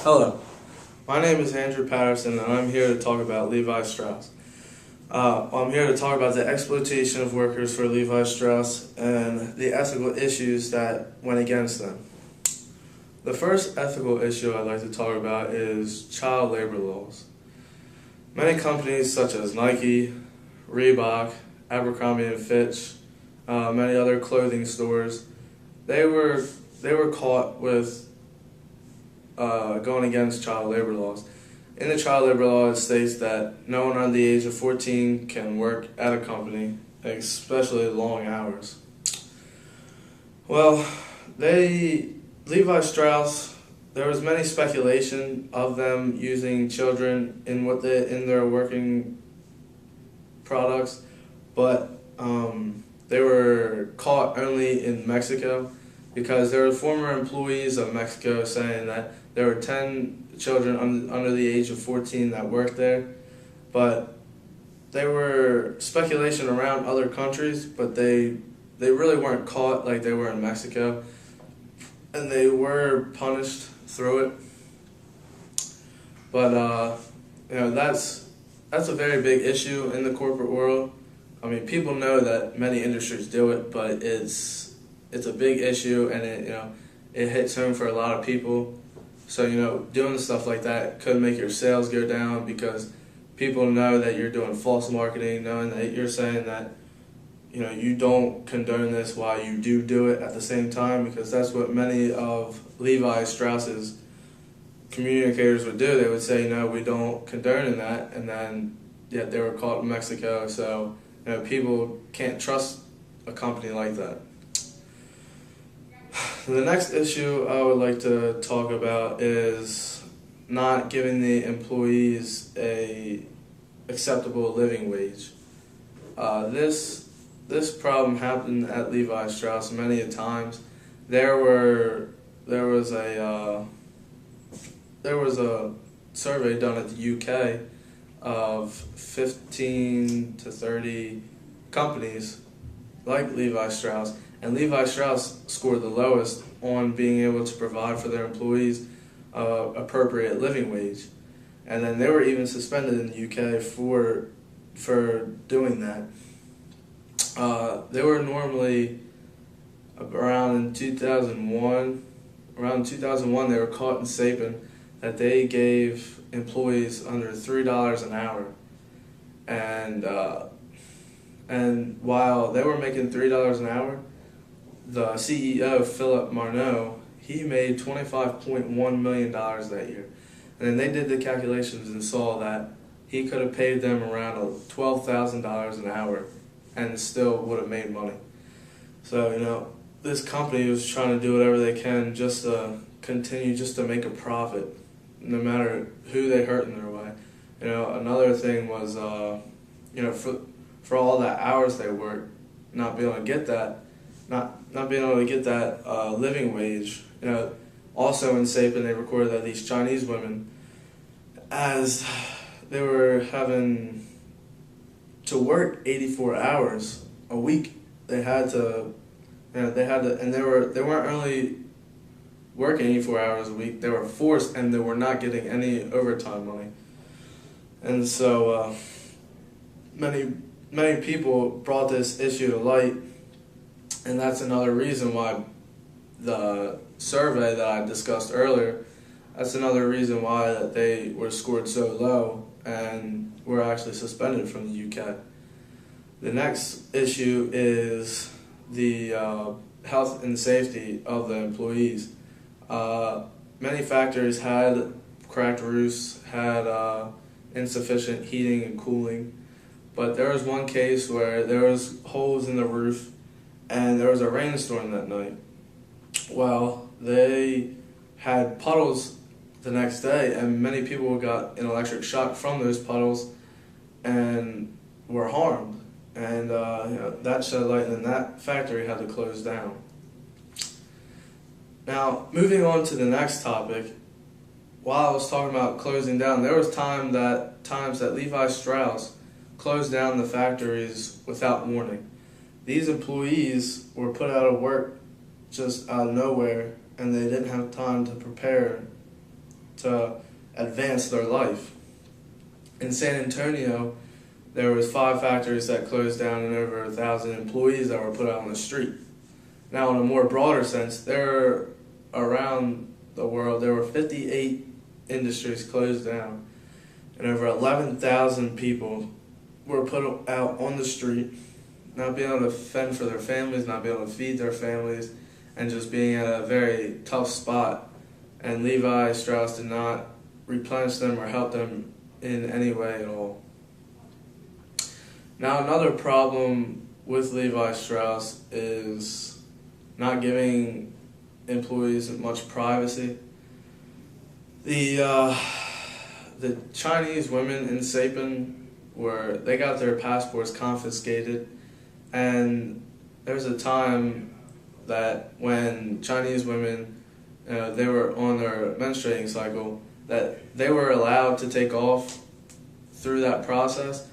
Hello, my name is Andrew Patterson, and I'm here to talk about Levi Strauss. I'm here to talk about the exploitation of workers for Levi Strauss and the ethical issues that went against them. The first ethical issue I'd like to talk about is child labor laws. Many companies such as Nike, Reebok, Abercrombie and Fitch, many other clothing stores, they were caught with going against child labor laws. In the child labor law, it states that no one under the age of 14 can work at a company, especially long hours. Well, Levi Strauss, there was many speculation of them using children in their working products, but they were caught only in Mexico because there were former employees of Mexico saying that there were 10 children under the age of 14 that worked there, but they were speculation around other countries, but they really weren't caught like they were in Mexico, and they were punished through it. But that's a very big issue in the corporate world. I mean, people know that many industries do it, but it's a big issue, and it hits home for a lot of people. So, doing stuff like that could make your sales go down because people know that you're doing false marketing, knowing that you're saying that, you don't condone this while you do it at the same time, because that's what many of Levi Strauss's communicators would do. They would say, no, we don't condone that, and then yet they were caught in Mexico. So, people can't trust a company like that. The next issue I would like to talk about is not giving the employees a acceptable living wage. This problem happened at Levi Strauss many a times. There was a survey done at the UK of 15 to 30 companies like Levi Strauss. And Levi Strauss scored the lowest on being able to provide for their employees appropriate living wage. And then they were even suspended in the UK for doing that. They were normally around 2001, they were caught in Sapin that they gave employees under $3 an hour. And while they were making $3 an hour, the CEO, Philip Marneau, he made $25.1 million that year. And then they did the calculations and saw that he could have paid them around $12,000 an hour and still would have made money. So, this company was trying to do whatever they can just to continue just to make a profit, no matter who they hurt in their way. Another thing was, for all the hours they worked, not being able to get that, not being able to get that living wage. Also in Sapin, they recorded that these Chinese women, as they were having to work 84 hours a week, they weren't only working 84 hours a week, they were forced, and they were not getting any overtime money. And so many people brought this issue to light, and that's another reason why the survey that I discussed earlier, that's another reason why that they were scored so low and were actually suspended from the UK. The next issue is the health and safety of the employees. Many factories had cracked roofs, had insufficient heating and cooling, but there was one case where there was holes in the roof and there was a rainstorm that night. Well, they had puddles the next day, and many people got an electric shock from those puddles and were harmed. And that shed light, and that factory had to close down. Now, moving on to the next topic, while I was talking about closing down, there was times that Levi Strauss closed down the factories without warning. These employees were put out of work just out of nowhere, and they didn't have time to prepare to advance their life. In San Antonio, there was 5 factories that closed down and over 1,000 employees that were put out on the street. Now, in a more broader sense, around the world, there were 58 industries closed down, and over 11,000 people were put out on the street, not being able to fend for their families, not being able to feed their families, and just being at a very tough spot. And Levi Strauss did not replenish them or help them in any way at all. Now, another problem with Levi Strauss is not giving employees much privacy. The Chinese women in Saipan they got their passports confiscated, and there was a time that when Chinese women, they were on their menstruating cycle, that they were allowed to take off through that process,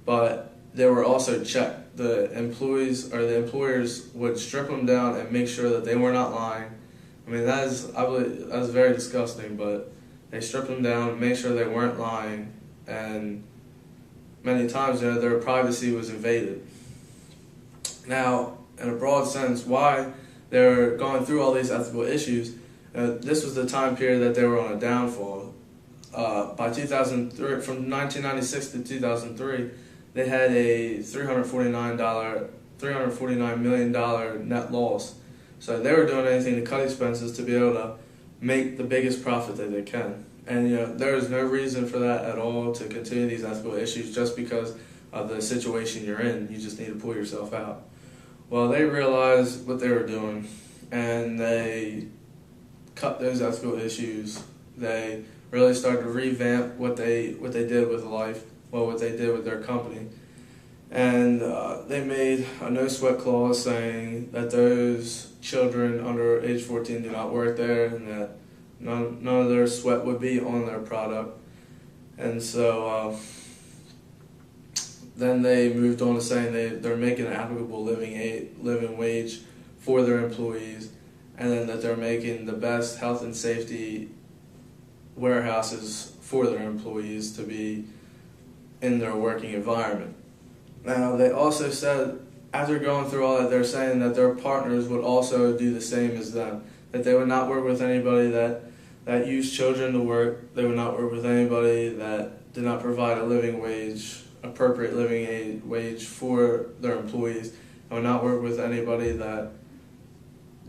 but they were also checked. The employees or the employers would strip them down and make sure that they were not lying. I mean, I believe that's very disgusting, but they stripped them down, made sure they weren't lying, and many times, their privacy was invaded. Now, in a broad sense, why they're going through all these ethical issues, this was the time period that they were on a downfall. By 2003, from 1996 to 2003, they had a $349 million net loss. So they were doing anything to cut expenses to be able to make the biggest profit that they can. And there is no reason for that at all, to continue these ethical issues just because of the situation you're in. You just need to pull yourself out. Well, they realized what they were doing, and they cut those ethical issues. They really started to revamp what they did with life, what they did with their company. And they made a no sweat clause saying that those children under age 14 do not work there, and that none of their sweat would be on their product. And so then they moved on to saying they're making an applicable living wage for their employees, and then that they're making the best health and safety warehouses for their employees to be in their working environment. Now, they also said, after going through all that, they're saying that their partners would also do the same as them, that they would not work with anybody that used children to work. They would not work with anybody that did not provide a living wage, appropriate living wage for their employees. They would not work with anybody that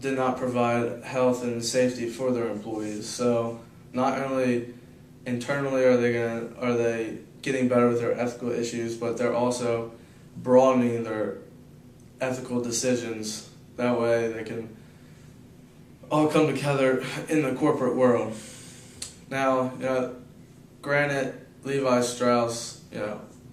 did not provide health and safety for their employees. So not only internally are they getting better with their ethical issues, but they're also broadening their ethical decisions. That way they can all come together in the corporate world. Now, granted, Levi Strauss,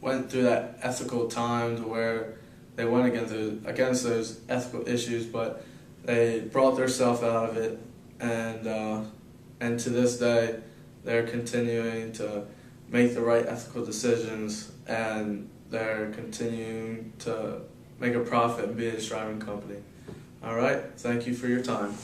went through that ethical time to where they went against those ethical issues, but they brought themselves out of it, and to this day, they're continuing to make the right ethical decisions, and they're continuing to make a profit and be a striving company. All right, thank you for your time.